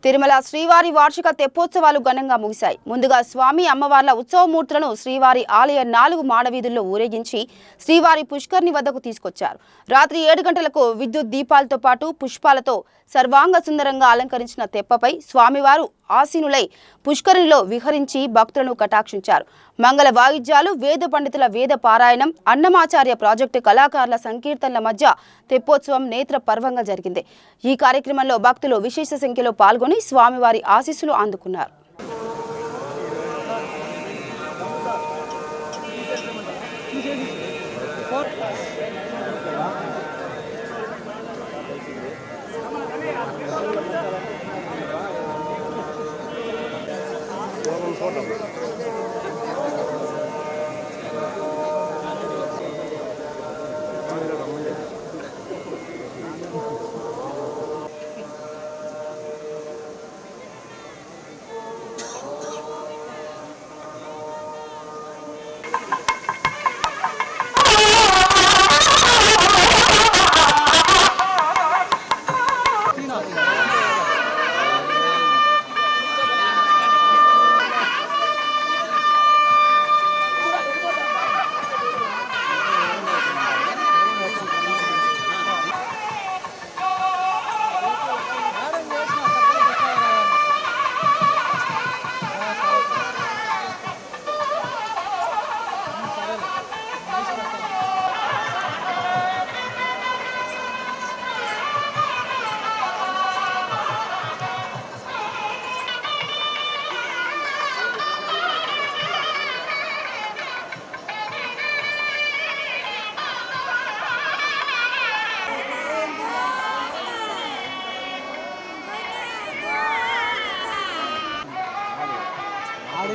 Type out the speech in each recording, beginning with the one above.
తిరుమల శ్రీవారి వార్షిక తెప్పోత్సవాలు ఘనంగా ముగిశాయి. ముందుగా స్వామి అమ్మవార్ల ఉత్సవమూర్తులను శ్రీవారి ఆలయ 4 మాడవీధుల్లో ఊరేగించి శ్రీవారి పుష్కరిణి వద్దకు తీసుకొచ్చారు. రాత్రి 7 గంటలకు విద్యుత్ దీపాలతో పాటు పుష్పాలతో సర్వాంగ సుందరంగా అలంకరించిన తెప్పపై స్వామివారు ఆసీనులై పుష్కరిణిలో విహరించి భక్తులను కటాక్షించారు. మంగళ వాయిద్యాలు, వేద పండితుల వేద పారాయణం, అన్నమాచార్య ప్రాజెక్టు కళాకారుల సంకీర్తనల మధ్య తెప్పోత్సవం నేత్ర పర్వంగా జరిగింది. ఈ కార్యక్రమంలో భక్తులు విశేష సంఖ్యలో పాల్గొని స్వామివారి ఆశీస్సులు అందుకున్నారు.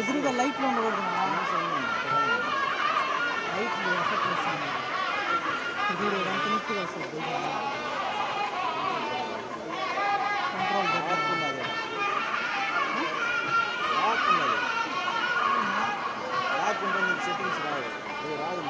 ఎదురుగా లైట్లు ఉండకూడదు, లైట్లు ఎఫెక్ట్ వస్తుంది. ఇది ఎంత నీట్గా వస్తుంది. కంట్రోల్ రాకున్నది రాకుండా నీకు సెట్టింగ్స్ రావు, ఇది రాదు.